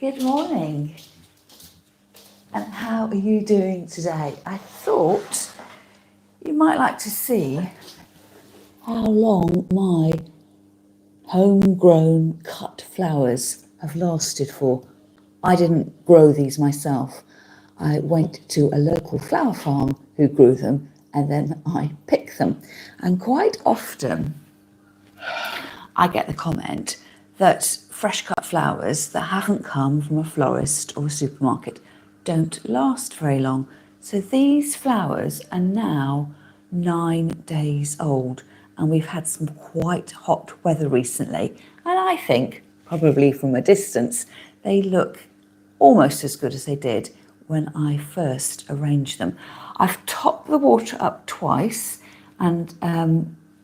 Good morning. And how are you doing today? I thought you might like to see how long my homegrown cut flowers have lasted for. I didn't grow these myself. I went to a local flower farm who grew them and then I picked them. And quite often I get the comment that fresh cut flowers that haven't come from a florist or a supermarket don't last very long. So these flowers are now 9 days old and we've had some quite hot weather recently. And I think, probably from a distance, they look almost as good as they did when I first arranged them. I've topped the water up twice, and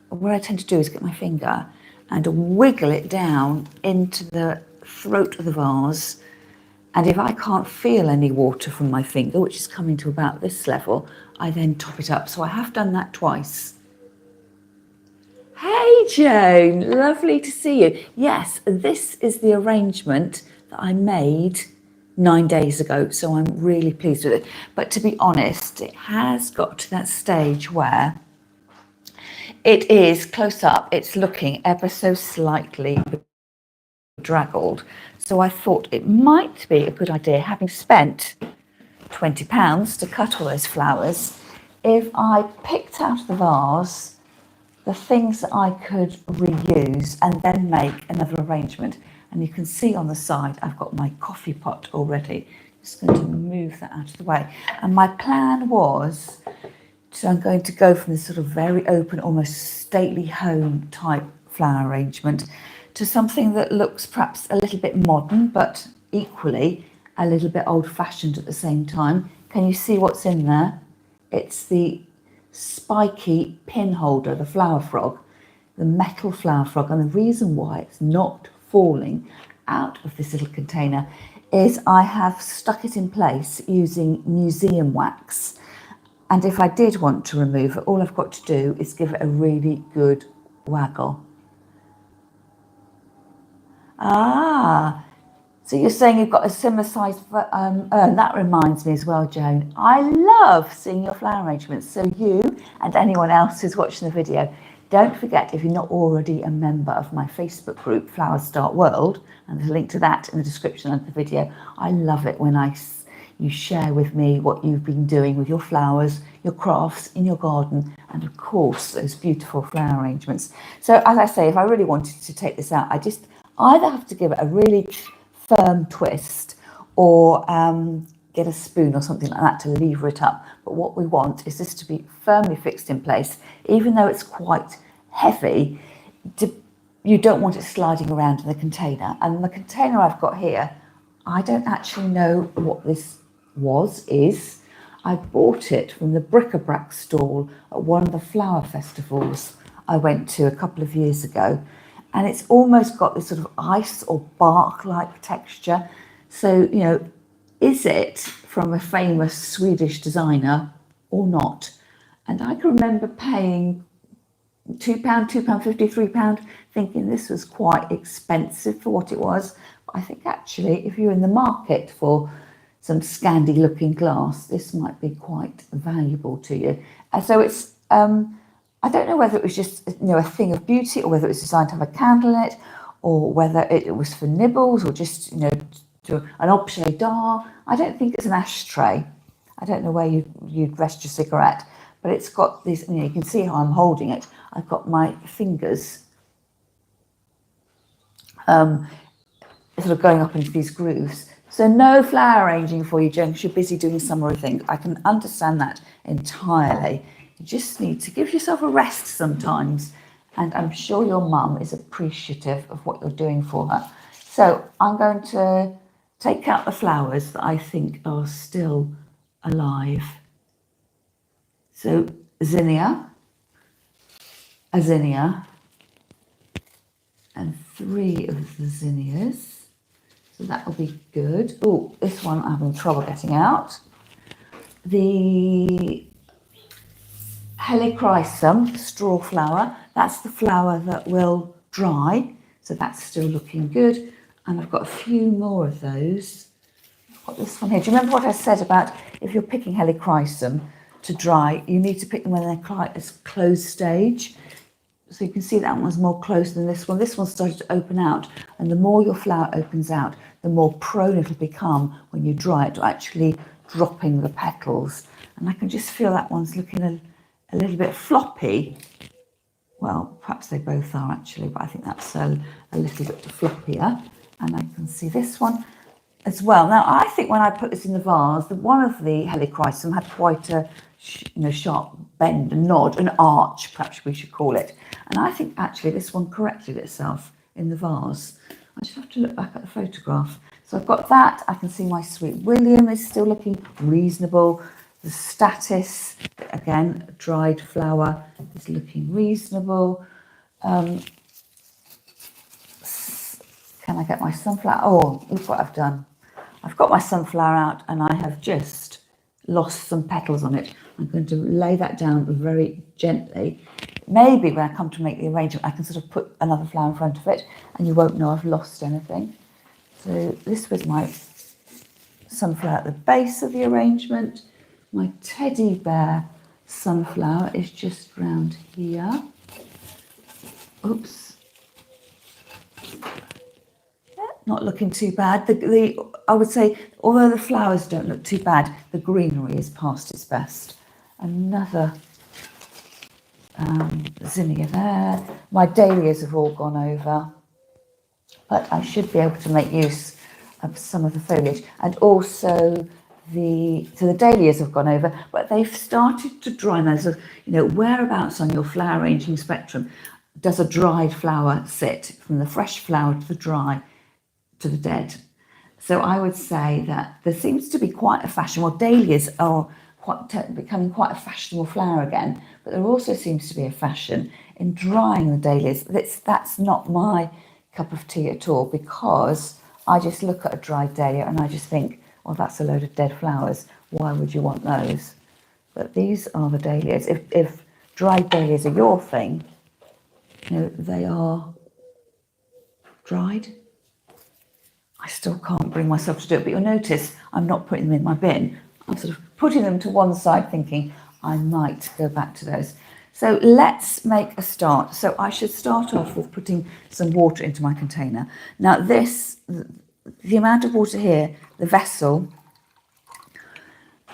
what I tend to do is get my finger and wiggle it down into the throat of the vase. And if I can't feel any water from my finger, which is coming to about this level, I then top it up. So I have done that twice. Hey Joan, lovely to see you. Yes, this is the arrangement that I made 9 days ago, so I'm really pleased with it. But to be honest, it has got to that stage where it is close up, it's looking ever so slightly draggled. So I thought it might be a good idea, having spent £20 to cut all those flowers, if I picked out of the vase the things that I could reuse and then make another arrangement. And you can see on the side, I've got my coffee pot already. Just going to move that out of the way. And my plan was, so I'm going to go from this sort of very open, almost stately home type flower arrangement to something that looks perhaps a little bit modern, but equally a little bit old fashioned at the same time. Can you see what's in there? It's the spiky pin holder, the flower frog, the metal flower frog. And the reason why it's not falling out of this little container is I have stuck it in place using museum wax. And if I did want to remove it, all I've got to do is give it a really good waggle. Ah, so you're saying you've got a similar size urn. That reminds me as well, Joan. I love seeing your flower arrangements. So you and anyone else who's watching the video, don't forget, if you're not already a member of my Facebook group, Flowers Start World, and there's a link to that in the description of the video. I love it when you share with me what you've been doing with your flowers, your crafts in your garden, and of course, those beautiful flower arrangements. So as I say, if I really wanted to take this out, I just either have to give it a really firm twist or get a spoon or something like that to lever it up. But what we want is this to be firmly fixed in place, even though it's quite heavy. You don't want it sliding around in the container. And the container I've got here, I don't actually know what this is. I bought it from the bric-a-brac stall at one of the flower festivals I went to a couple of years ago. And it's almost got this sort of ice or bark-like texture. So, you know, is it from a famous Swedish designer or not? And I can remember paying £2, £2.50, £3, thinking this was quite expensive for what it was. But I think actually, if you're in the market for some Scandi looking glass, this might be quite valuable to you. And so it's, I don't know whether it was just, you know, a thing of beauty, or whether it was designed to have a candle in it, or whether it was for nibbles, or just, you know, to an objet d'art. I don't think it's an ashtray. I don't know where you'd rest your cigarette, but it's got these, you know, you can see how I'm holding it. I've got my fingers sort of going up into these grooves. So no flower arranging for you, Joan, because you're busy doing summery things. I can understand that entirely. You just need to give yourself a rest sometimes. And I'm sure your mum is appreciative of what you're doing for her. So I'm going to take out the flowers that I think are still alive. So zinnia, a zinnia, and 3 of the zinnias. So that will be good. Oh, this one I'm having trouble getting out. The helichrysum, straw flower, that's the flower that will dry. So that's still looking good. And I've got a few more of those. I've got this one here. Do you remember what I said about if you're picking helichrysum to dry, you need to pick them when they're quite as closed stage. So you can see that one's more closed than this one. This one started to open out, and the more your flower opens out, the more prone it'll become when you dry it to actually dropping the petals. And I can just feel that one's looking a little bit floppy. Well, perhaps they both are actually, but I think that's a little bit floppier. And I can see this one as well. Now, I think when I put this in the vase, one of the helichrysum had quite a sharp bend, a nod, an arch, perhaps we should call it. And I think actually this one corrected itself in the vase. I just have to look back at the photograph. So I've got that. I can see my Sweet William is still looking reasonable. The Status, again, a dried flower, is looking reasonable. Can I get my sunflower? Oh, look what I've done. I've got my sunflower out and I have just lost some petals on it. I'm going to lay that down very gently. Maybe when I come to make the arrangement, I can sort of put another flower in front of it and you won't know I've lost anything. So this was my sunflower at the base of the arrangement. My teddy bear sunflower is just round here. Oops. Yeah, not looking too bad. I would say, although the flowers don't look too bad, the greenery is past its best. Another zinnia there. My dahlias have all gone over, but I should be able to make use of some of the foliage. And also the dahlias have gone over, but they've started to dry now. So, whereabouts on your flower arranging spectrum does a dried flower sit, from the fresh flower to the dry to the dead? So I would say that there seems to be quite a fashion. Well, dahlias are becoming quite a fashionable flower again, but there also seems to be a fashion in drying the dahlias. That's not my cup of tea at all, because I just look at a dried dahlia and I just think, well, that's a load of dead flowers. Why would you want those? But these are the dahlias. If dried dahlias are your thing, they are dried. I still can't bring myself to do it, but you'll notice I'm not putting them in my bin. I'm sort of putting them to one side thinking I might go back to those. So let's make a start. So I should start off with putting some water into my container. Now the amount of water here, the vessel,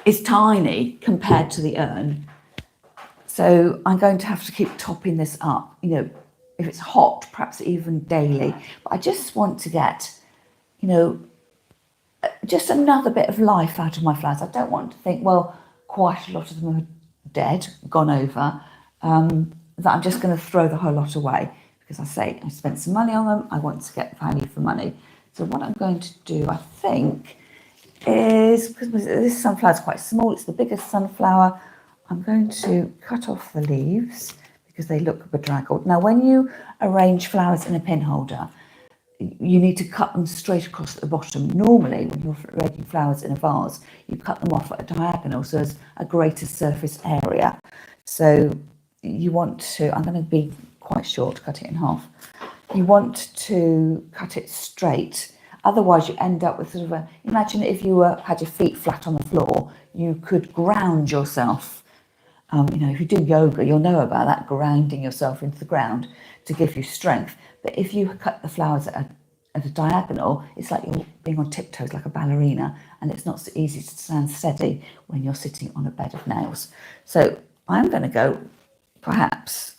is tiny compared to the urn. So I'm going to have to keep topping this up, if it's hot, perhaps even daily. But I just want to get, just another bit of life out of my flowers. I don't want to think, well, quite a lot of them are dead, gone over, that I'm just going to throw the whole lot away. Because I spent some money on them, I want to get value for money. So what I'm going to do, I think, is, because this sunflower is quite small, it's the biggest sunflower, I'm going to cut off the leaves because they look bedraggled. Now, when you arrange flowers in a pin holder, you need to cut them straight across at the bottom. Normally, when you're arranging flowers in a vase, you cut them off at a diagonal, so there's a greater surface area. So you want to, I'm going to be quite short, cut it in half. You want to cut it straight. Otherwise, you end up with sort of imagine if you had your feet flat on the floor, you could ground yourself. If you do yoga, you'll know about that, grounding yourself into the ground to give you strength. But if you cut the flowers at a diagonal, it's like you're being on tiptoes like a ballerina, and it's not so easy to stand steady when you're sitting on a bed of nails. So I'm going to go perhaps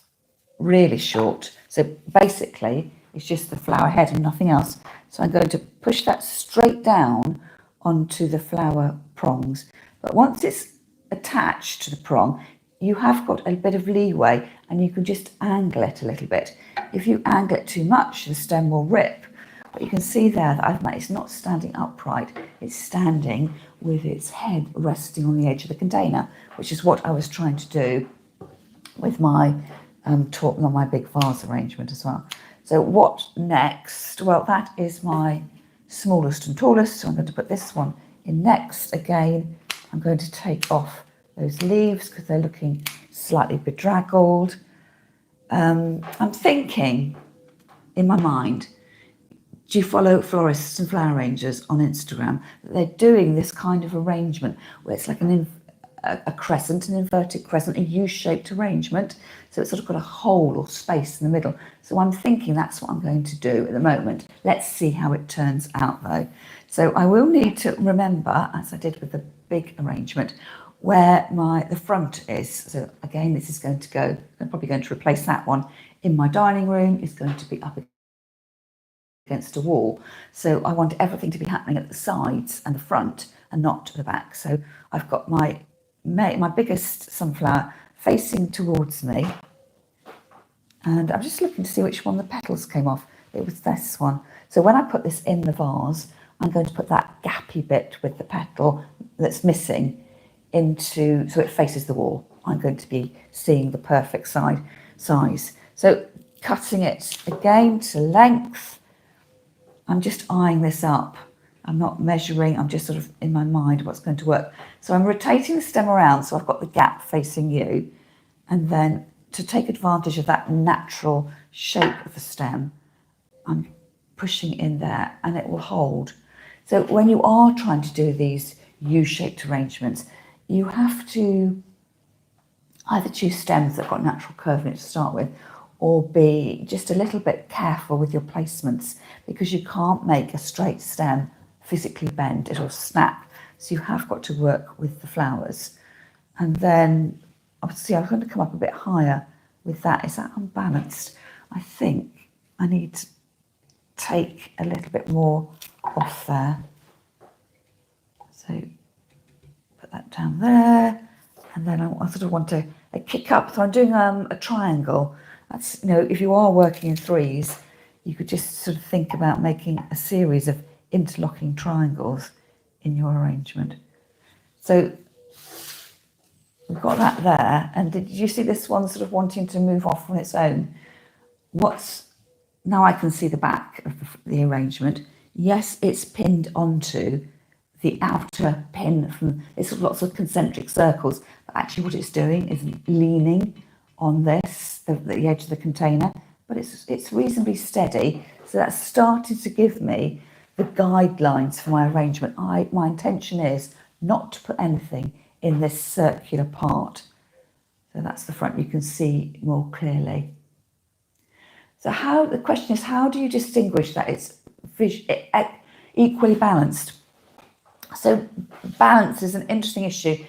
really short. So basically, it's just the flower head and nothing else. So I'm going to push that straight down onto the flower prongs. But once it's attached to the prong, you have got a bit of leeway and you can just angle it a little bit. If you angle it too much, the stem will rip. But you can see there that it's not standing upright, it's standing with its head resting on the edge of the container, which is what I was trying to do with my on my big vase arrangement as well. So what next? Well, that is my smallest and tallest, so I'm going to put this one in next. Again, I'm going to take off those leaves because they're looking slightly bedraggled. I'm thinking in my mind, do you follow florists and flower arrangers on Instagram? They're doing this kind of arrangement where it's like a crescent, an inverted crescent, a U-shaped arrangement. So it's sort of got a hole or space in the middle. So I'm thinking that's what I'm going to do at the moment. Let's see how it turns out though. So I will need to remember, as I did with the big arrangement, where the front is. So again, this is going to go, I'm probably going to replace that one in my dining room. It's going to be up against a wall. So I want everything to be happening at the sides and the front and not the back. So I've got my biggest sunflower facing towards me, and I'm just looking to see which one the petals came off. It was this one. So when I put this in the vase, I'm going to put that gappy bit with the petal that's missing into, so it faces the wall. I'm going to be seeing the perfect size. So cutting it again to length, I'm just eyeing this up. I'm not measuring, I'm just sort of in my mind what's going to work. So I'm rotating the stem around so I've got the gap facing you, and then to take advantage of that natural shape of the stem, I'm pushing in there and it will hold. So when you are trying to do these U-shaped arrangements, you have to either choose stems that have got natural curve in it to start with, or be just a little bit careful with your placements, because you can't make a straight stem physically bend, it'll snap. So you have got to work with the flowers. And then obviously I'm going to come up a bit higher with that. Is that unbalanced? I think I need to take a little bit more off there. So put that down there, and then I sort of want to kick up. So I'm doing a triangle. That's, you know, if you are working in threes, you could just sort of think about making a series of interlocking triangles in your arrangement. So we've got that there. And did you see this one sort of wanting to move off on its own? Now I can see the back of the arrangement. Yes, it's pinned onto the outer pin from, it's lots of concentric circles, but actually what it's doing is leaning on this, the edge of the container, but it's reasonably steady. So that's started to give me the guidelines for my arrangement. My intention is not to put anything in this circular part. So that's the front, you can see more clearly. So the question is, how do you distinguish that it's equally balanced? So balance is an interesting issue.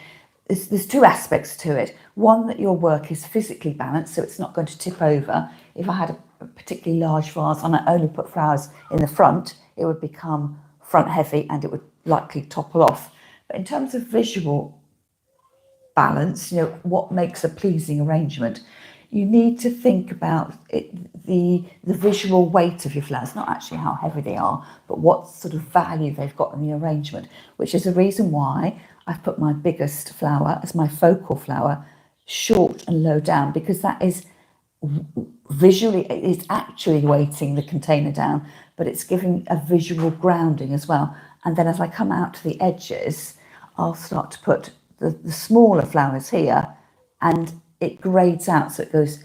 There's two aspects to it. One, that your work is physically balanced, so it's not going to tip over. If I had a particularly large vase and I only put flowers in the front, it would become front heavy and it would likely topple off. But in terms of visual balance, you know, what makes a pleasing arrangement, you need to think about the visual weight of your flowers, not actually how heavy they are, but what sort of value they've got in the arrangement, which is the reason why I've put my biggest flower as my focal flower short and low down, because that is visually, it's actually weighting the container down, but it's giving a visual grounding as well. And then as I come out to the edges, I'll start to put the smaller flowers here, and it grades out, so it goes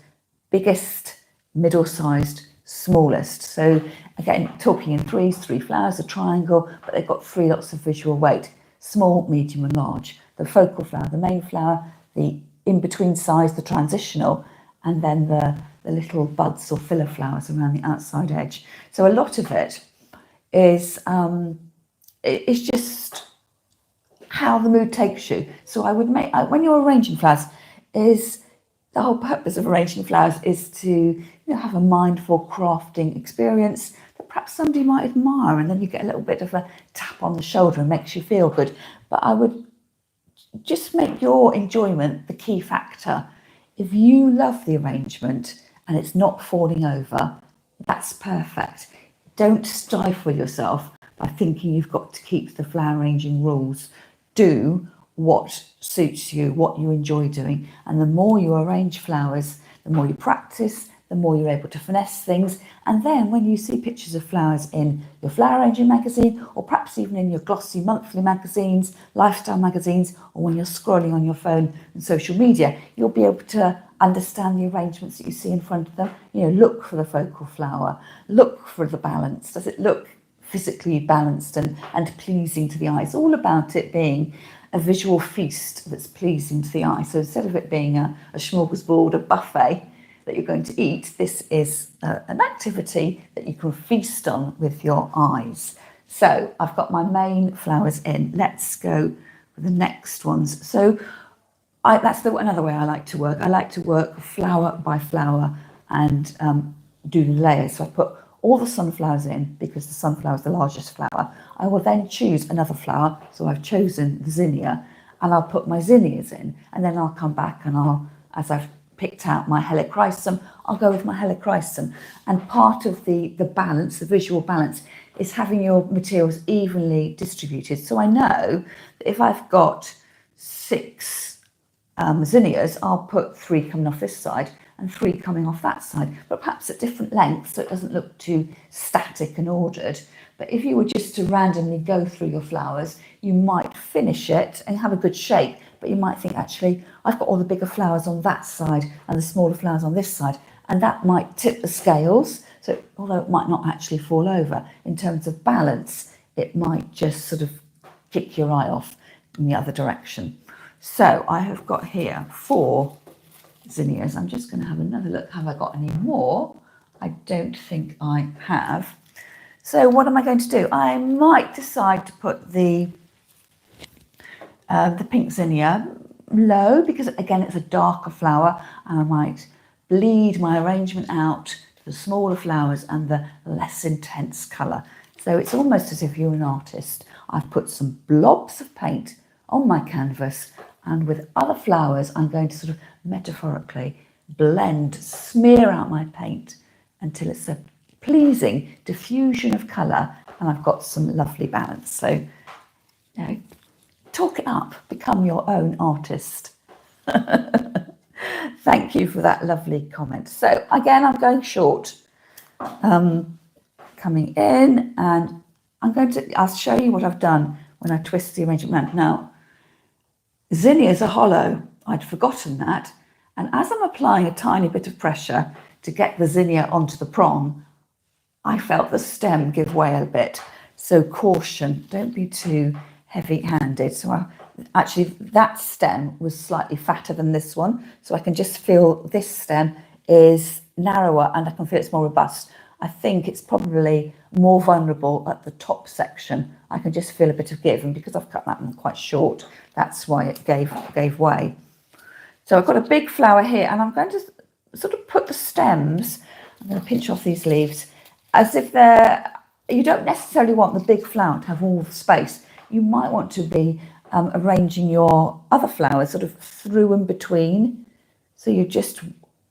biggest, middle-sized, smallest. So again, talking in threes, 3 flowers, a triangle, but they've got 3 lots of visual weight: small, medium and large. The focal flower, the main flower, the in-between size, the transitional, and then the little buds or filler flowers around the outside edge. So a lot of it is it's just how the mood takes you. So I would make, when you're arranging flowers, the whole purpose of arranging flowers is to have a mindful crafting experience that perhaps somebody might admire, and then you get a little bit of a tap on the shoulder and makes you feel good. But I would just make your enjoyment the key factor. If you love the arrangement and it's not falling over, that's perfect. Don't stifle yourself by thinking you've got to keep the flower arranging rules. Do what suits you, what you enjoy doing. And the more you arrange flowers, the more you practice, the more you're able to finesse things. And then when you see pictures of flowers in your flower arranging magazine, or perhaps even in your glossy monthly magazines, lifestyle magazines, or when you're scrolling on your phone and social media, you'll be able to understand the arrangements that you see in front of them. You know, look for the focal flower, look for the balance. Does it look physically balanced and pleasing to the eye? It's all about it being a visual feast that's pleasing to the eye. So instead of it being a smorgasbord, a buffet that you're going to eat, this is an activity that you can feast on with your eyes. So I've got my main flowers in. Let's go with the next ones. So that's another way I like to work. I like to work flower by flower and do the layers. So I put all the sunflowers in because the sunflower is the largest flower. I will then choose another flower. So I've chosen the zinnia, and I'll put my zinnias in, and then I'll come back and as I've picked out my helichrysum, I'll go with my helichrysum. And part of the balance, the visual balance, is having your materials evenly distributed. So I know that if I've got 6 zinnias, I'll put 3 coming off this side and 3 coming off that side, but perhaps at different lengths so it doesn't look too static and ordered. But if you were just to randomly go through your flowers, you might finish it and have a good shape, but you might think, actually, I've got all the bigger flowers on that side and the smaller flowers on this side, and that might tip the scales. So although it might not actually fall over, in terms of balance, it might just sort of kick your eye off in the other direction. So I have got here 4 zinnias. I'm just going to have another look. Have I got any more? I don't think I have. So what am I going to do? I might decide to put the pink zinnia low, because again it's a darker flower, and I might bleed my arrangement out to the smaller flowers and the less intense colour. So it's almost as if you're an artist. I've put some blobs of paint on my canvas, and with other flowers I'm going to sort of metaphorically blend, smear out my paint until it's a pleasing diffusion of colour, and I've got some lovely balance. So, you know, talk it up, become your own artist. Thank you for that lovely comment. So again, I'm going short, coming in, and I'll show you what I've done when I twist the arrangement around. Now, zinnias are hollow. I'd forgotten that. And as I'm applying a tiny bit of pressure to get the zinnia onto the prong, I felt the stem give way a bit. So caution, don't be too heavy-handed. So actually that stem was slightly fatter than this one. So I can just feel this stem is narrower and I can feel it's more robust. I think it's probably more vulnerable at the top section. I can just feel a bit of give, and because I've cut that one quite short, that's why it gave way. So I've got a big flower here, and I'm going to sort of put the stems, I'm going to pinch off these leaves, as if you don't necessarily want the big flower to have all the space. You might want to be arranging your other flowers sort of through and between. So you're just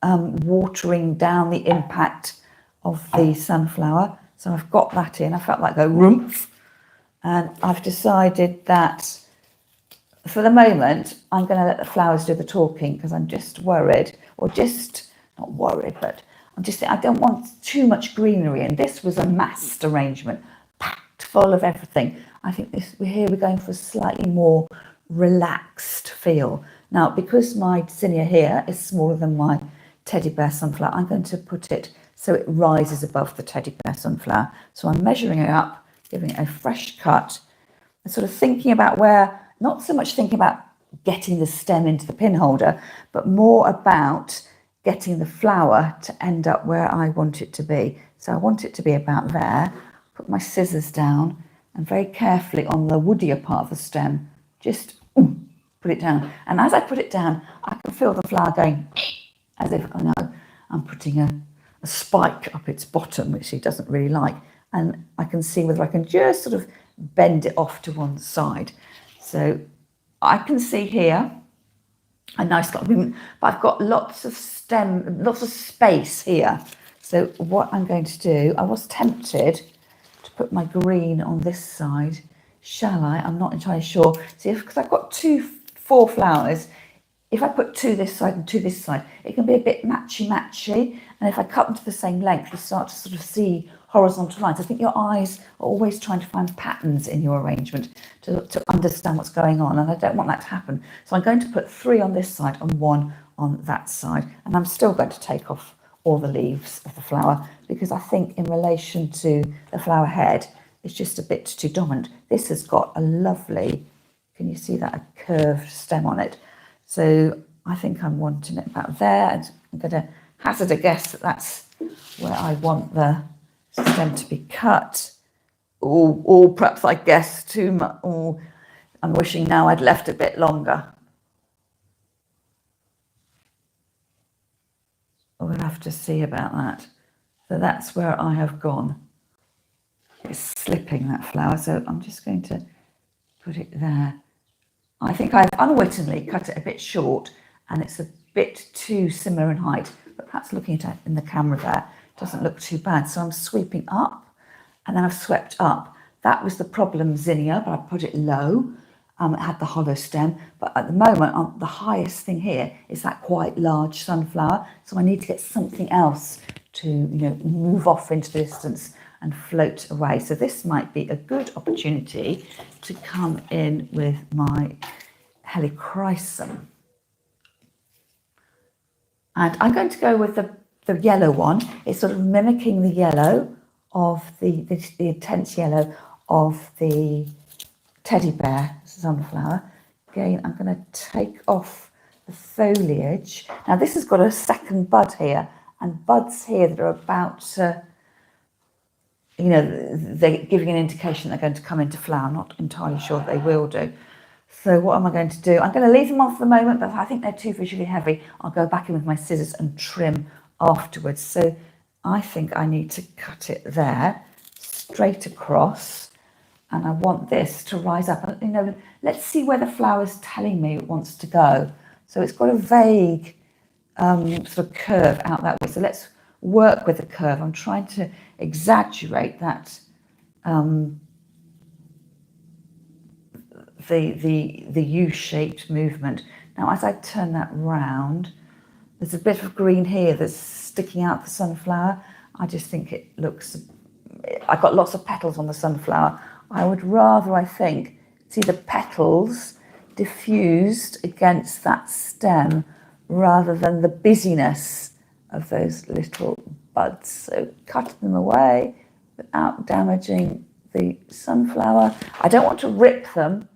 watering down the impact of the sunflower. So I've got that in. I felt like go rumph. And I've decided that for the moment, I'm going to let the flowers do the talking, because I'm just worried, or just not worried, but I don't want too much greenery. And this was a massed arrangement, packed full of everything. I think we're going for a slightly more relaxed feel. Now, because my zinnia here is smaller than my teddy bear sunflower, I'm going to put it so it rises above the teddy bear sunflower. So I'm measuring it up, giving it a fresh cut, and sort of thinking about not so much thinking about getting the stem into the pin holder, but more about getting the flower to end up where I want it to be. So I want it to be about there. Put my scissors down and very carefully on the woodier part of the stem, just put it down. And as I put it down, I can feel the flower going as if I know I'm putting a spike up its bottom, which she doesn't really like. And I can see whether I can just sort of bend it off to one side. So I can see here a nice lot of movement, but I've got lots of space here. So what I'm going to do, I was tempted to put my green on this side. Shall I? I'm not entirely sure. See, because I've got 4 flowers, if I put 2 this side and 2 this side, it can be a bit matchy. And if I cut them to the same length, you start to sort of see horizontal lines. I think your eyes are always trying to find patterns in your arrangement to understand what's going on, and I don't want that to happen. So I'm going to put 3 on this side and 1 on that side. And I'm still going to take off all the leaves of the flower because I think in relation to the flower head, it's just a bit too dominant. This has got a lovely, can you see that, a curved stem on it? So I think I'm wanting it about there, and I'm going to hazard a guess that that's where I want the stem to be cut. Or perhaps I guessed too much. Oh, I'm wishing now I'd left a bit longer. We'll have to see about that. So that's where I have gone. It's slipping, that flower, so I'm just going to put it there. I think I've unwittingly cut it a bit short and it's a bit too similar in height, but perhaps looking at it in the camera there doesn't look too bad. So I'm sweeping up and then I've swept up. That was the problem zinnia, but I put it low. It had the hollow stem, but at the moment, the highest thing here is that quite large sunflower. So I need to get something else to, move off into the distance and float away. So this might be a good opportunity to come in with my helichrysum. And I'm going to go with the yellow one. It's sort of mimicking the yellow of the intense yellow of the teddy bear sunflower. Again, I'm going to take off the foliage. Now this has got a second bud here, and buds here that are about to, they're giving an indication they're going to come into flower. I'm not entirely sure they will do. So what am I going to do? I'm going to leave them on for the moment, but if I think they're too visually heavy, I'll go back in with my scissors and trim afterwards. So I think I need to cut it there, straight across. And I want this to rise up. Let's see where the flower's telling me it wants to go. So it's got a vague sort of curve out that way. So let's work with the curve. I'm trying to exaggerate that, the U-shaped movement. Now, as I turn that round, there's a bit of green here that's sticking out the sunflower. I just think it looks, I've got lots of petals on the sunflower. I would rather, I think, see the petals diffused against that stem rather than the busyness of those little buds. So cut them away without damaging the sunflower. I don't want to rip them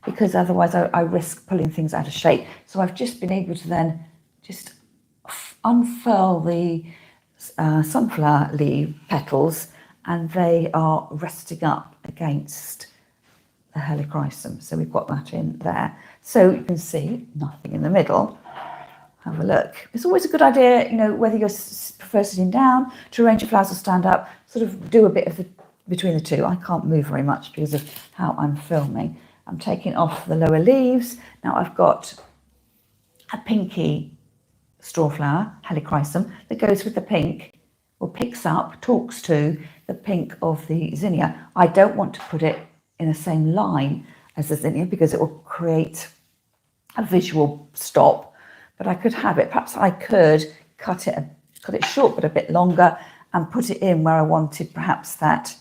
because otherwise I risk pulling things out of shape. So I've just been able to then just unfurl the sunflower leaf petals, and they are resting up against the helichrysum. So we've got that in there. So you can see nothing in the middle. Have a look. It's always a good idea, whether you prefer sitting down to arrange your flowers or stand up, sort of do a bit of between the two. I can't move very much because of how I'm filming. I'm taking off the lower leaves. Now I've got a pinky straw flower, helichrysum, that goes with the pink, or picks up, talks to the pink of the zinnia. I don't want to put it in the same line as the zinnia because it will create a visual stop, but I could have it. Perhaps I could cut it short but a bit longer and put it in where I wanted perhaps that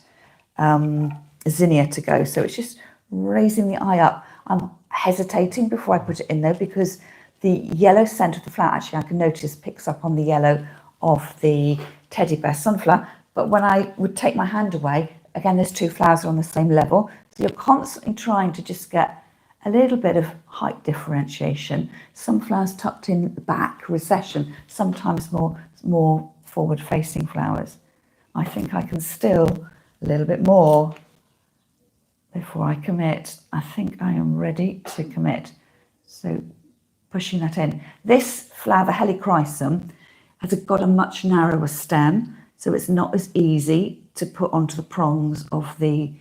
zinnia to go. So it's just raising the eye up. I'm hesitating before I put it in though, because the yellow centre of the flower, actually I can notice, picks up on the yellow of the teddy bear sunflower. But when I would take my hand away, again, there's two flowers on the same level. So you're constantly trying to just get a little bit of height differentiation. Some flowers tucked in at the back, recession, sometimes more forward-facing flowers. I think I can still a little bit more before I commit. I think I am ready to commit. So pushing that in. This flower, the helichrysum, has got a much narrower stem, so it's not as easy to put onto the prongs of the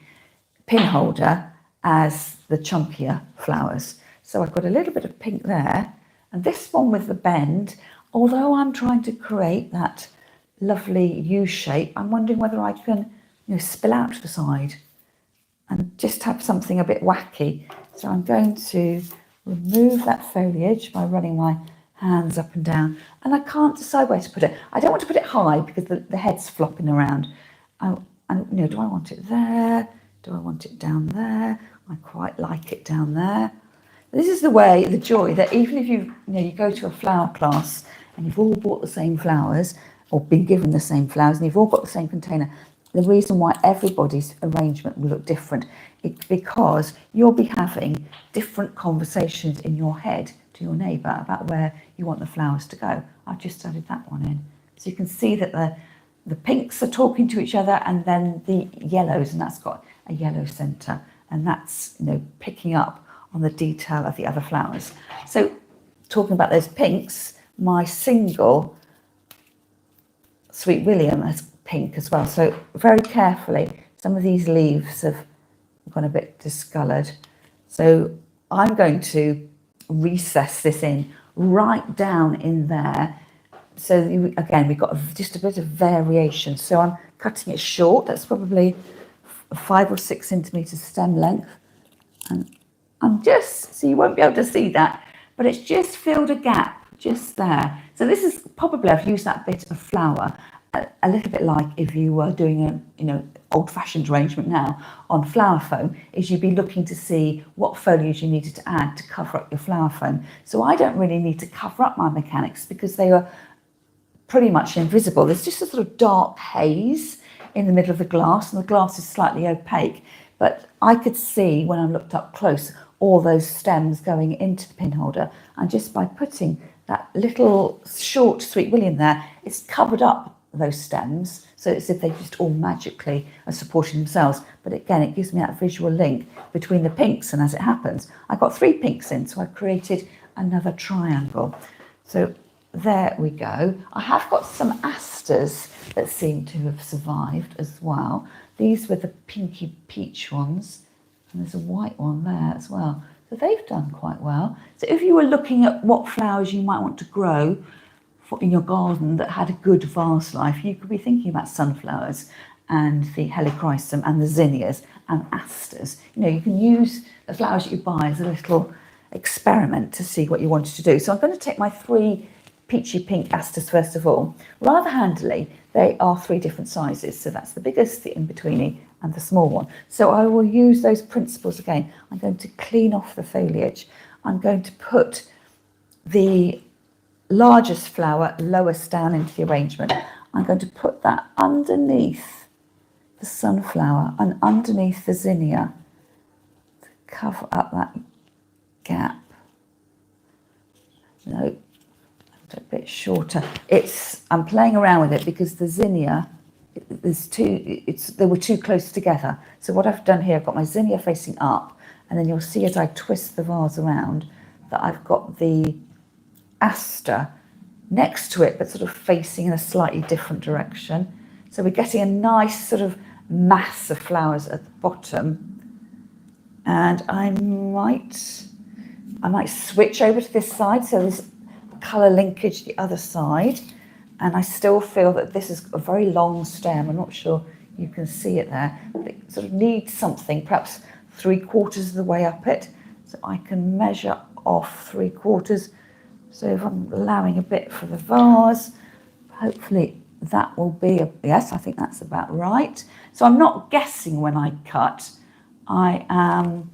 pin holder as the chunkier flowers. So I've got a little bit of pink there, and this one with the bend, although I'm trying to create that lovely U shape, I'm wondering whether I can spill out to the side and just have something a bit wacky. So I'm going to remove that foliage by running my hands up and down, and I can't decide where to put it. I don't want to put it high because the head's flopping around. Do I want it there? Do I want it down there? I quite like it down there. This is the way, the joy that even if you go to a flower class and you've all bought the same flowers or been given the same flowers and you've all got the same container, the reason why everybody's arrangement will look different is because you'll be having different conversations in your head to your neighbour about where you want the flowers to go. I've just added that one in. So you can see that the pinks are talking to each other, and then the yellows, and that's got a yellow centre, and that's picking up on the detail of the other flowers. So talking about those pinks, my single Sweet William has pink as well. So very carefully, some of these leaves have gone a bit discoloured. So I'm going to recess this in right down in there. So again, we've got just a bit of variation. So I'm cutting it short. That's probably 5 or 6 centimetres stem length. And I'm just, so you won't be able to see that, but it's just filled a gap just there. So this is probably, I've used that bit of flower a little bit like if you were doing a old-fashioned arrangement now on flower foam, is you'd be looking to see what foliage you needed to add to cover up your flower foam. So I don't really need to cover up my mechanics because they are pretty much invisible. There's just a sort of dark haze in the middle of the glass, and the glass is slightly opaque, but I could see when I looked up close all those stems going into the pin holder, and just by putting that little short Sweet William there, it's covered up those stems, so it's as if they just all magically are supporting themselves. But again, it gives me that visual link between the pinks, and as it happens, I got 3 pinks in, so I created another triangle. So there we go. I have got some asters that seem to have survived as well. These were the pinky peach ones, and there's a white one there as well. So they've done quite well. So if you were looking at what flowers you might want to grow in your garden that had a good vase life, you could be thinking about sunflowers and the helichrysum and the zinnias and asters. You can use the flowers that you buy as a little experiment to see what you wanted to do. So I'm going to take my 3 peachy pink asters first of all. Rather handily, they are 3 different sizes. So that's the biggest, the in-betweeny, and the small one. So I will use those principles again. I'm going to clean off the foliage. I'm going to put the largest flower lowest down into the arrangement. I'm going to put that underneath the sunflower and underneath the zinnia to cover up that gap. No, a bit shorter. I'm playing around with it because the zinnia, they were too close together. So what I've done here, I've got my zinnia facing up, and then you'll see as I twist the vase around that I've got the aster next to it, but sort of facing in a slightly different direction. So we're getting a nice sort of mass of flowers at the bottom. And I might switch over to this side, so there's colour linkage the other side. And I still feel that this is a very long stem. I'm not sure you can see it there, but it sort of needs something, perhaps 3/4 of the way up it. So I can measure off 3/4. So if I'm allowing a bit for the vase, hopefully that will be, yes, I think that's about right. So I'm not guessing when I cut, I am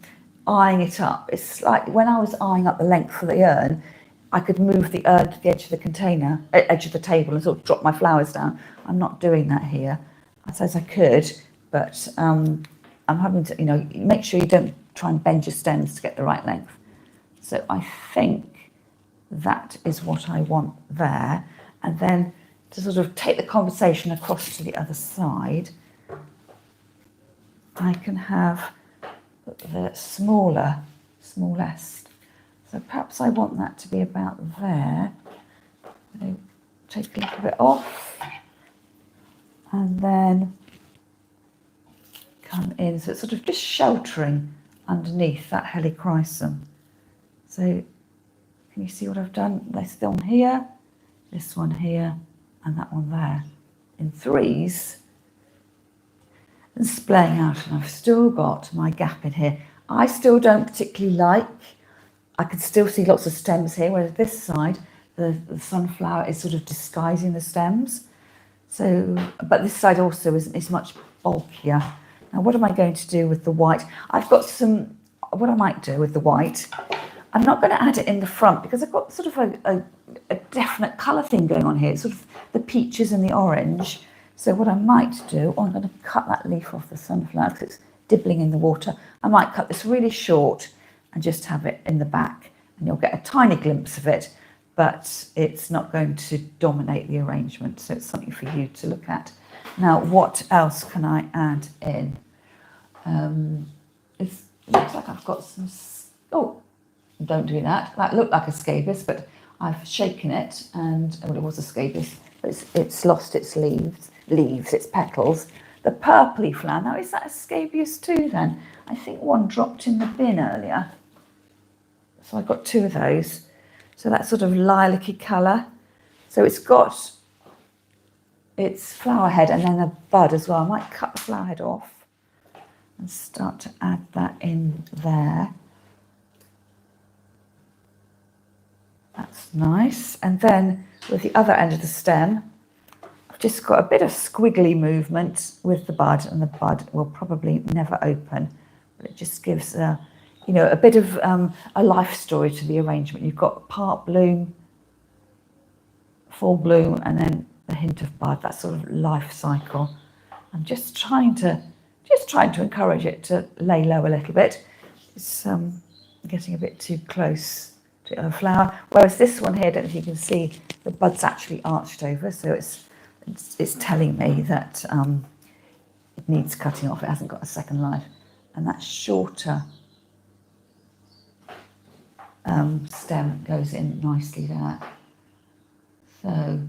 eyeing it up. It's like when I was eyeing up the length for the urn, I could move the urn to the edge of the container, edge of the table, and sort of drop my flowers down. I'm not doing that here. I suppose I could, but I'm having to, make sure you don't try and bend your stems to get the right length. So I think that is what I want there. And then to sort of take the conversation across to the other side, I can have the smallest. So perhaps I want that to be about there. So take a little bit off and then come in. So it's sort of just sheltering underneath that helichrysum. So can you see what I've done? This one here, this one here, and that one there in 3s and splaying out. And I've still got my gap in here. I still don't particularly like, I can still see lots of stems here, whereas this side, the sunflower is sort of disguising the stems. So, but this side also is much bulkier. Now, what am I going to do with the white? I've got some, what I might do with the white, I'm not going to add it in the front because I've got sort of a definite colour thing going on here. It's sort of the peaches and the orange. So what I might do, I'm going to cut that leaf off the sunflower because it's dibbling in the water. I might cut this really short and just have it in the back, and you'll get a tiny glimpse of it, but it's not going to dominate the arrangement. So it's something for you to look at. Now, what else can I add in? It looks like I've got some, oh, don't do that. That looked like a scabious, but I've shaken it and, well, it was a scabious, but it's lost its leaves, its petals. The purpley flower, now is that a scabious too then? I think one dropped in the bin earlier. So I got two of those. So that sort of lilac-y colour. So it's got its flower head and then a bud as well. I might cut the flower head off and start to add that in there. That's nice. And then with the other end of the stem, I've just got a bit of squiggly movement with the bud, and the bud will probably never open, but it just gives a bit of a life story to the arrangement. You've got part bloom, full bloom, and then a hint of bud, that sort of life cycle. I'm just trying to encourage it to lay low a little bit. It's getting a bit too close to a flower, whereas this one here, I don't know if you can see, the bud's actually arched over, so it's telling me that it needs cutting off. It hasn't got a second life, and that shorter stem goes in nicely there. So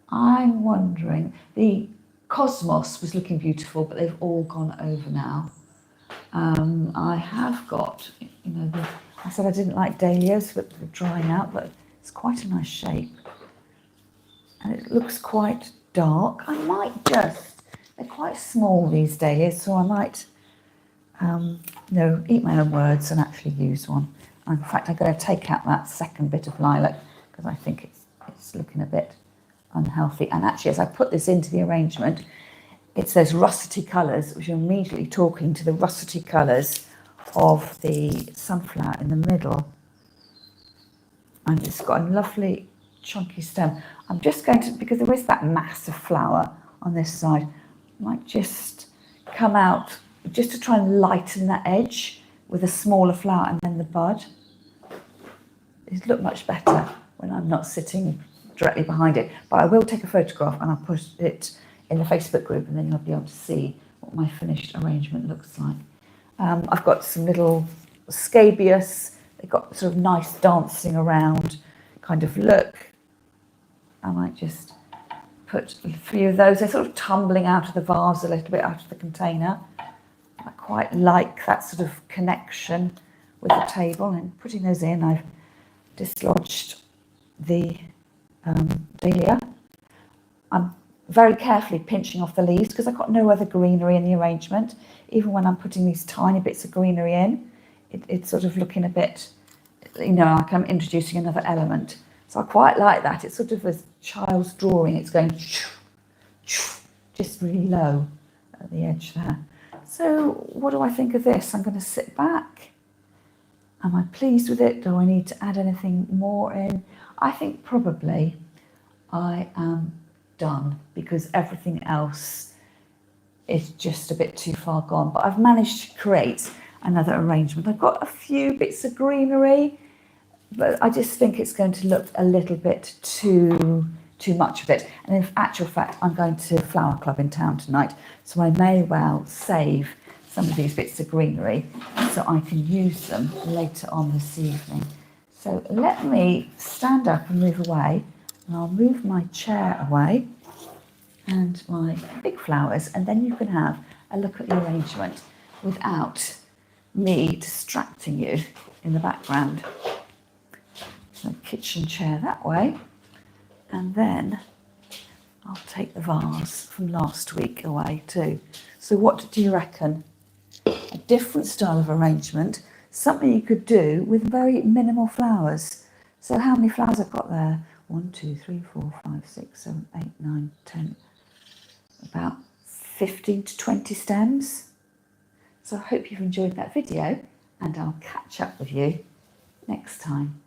I'm wondering, the cosmos was looking beautiful, but they've all gone over now. I have got, I said I didn't like dahlias, but they're drying out, but it's quite a nice shape. And it looks quite dark. I might they're quite small, these dahlias, so I might, eat my own words and actually use one. In fact, I'm going to take out that second bit of lilac because I think it's looking a bit unhealthy. And actually, as I put this into the arrangement, it's those russety colours, which are immediately talking to the russety colours of the sunflower in the middle. And it's got a lovely chunky stem. I'm just going to, because there is that massive flower on this side, I might just come out just to try and lighten that edge with a smaller flower and then the bud. It look much better when I'm not sitting directly behind it, but I will take a photograph and I'll put it in the Facebook group, and then you'll be able to see what my finished arrangement looks like. I've got some little scabious. They've got sort of nice dancing around kind of look. I might just put a few of those. They're sort of tumbling out of the vase a little bit, out of the container. I quite like that sort of connection with the table, and putting those in, I've dislodged the dahlia. I'm very carefully pinching off the leaves because I've got no other greenery in the arrangement. Even when I'm putting these tiny bits of greenery in, it's sort of looking a bit, like I'm introducing another element. So I quite like that. It's sort of a child's drawing. It's going just really low at the edge there. So what do I think of this? I'm going to sit back. Am I pleased with it? Do I need to add anything more in? I think probably I am done because everything else is just a bit too far gone. But I've managed to create another arrangement. I've got a few bits of greenery, but I just think it's going to look a little bit too much of it. And in actual fact, I'm going to Flower Club in town tonight, so I may well save some of these bits of greenery so I can use them later on this evening. So let me stand up and move away, and I'll move my chair away and my big flowers, and then you can have a look at the arrangement without me distracting you in the background. So kitchen chair that way, and then I'll take the vase from last week away too. So what do you reckon? A different style of arrangement, something you could do with very minimal flowers. So how many flowers I've got there? 1, 2, 3, 4, 5, 6, 7, 8, 9, 10, about 15 to 20 stems. So I hope you've enjoyed that video, and I'll catch up with you next time.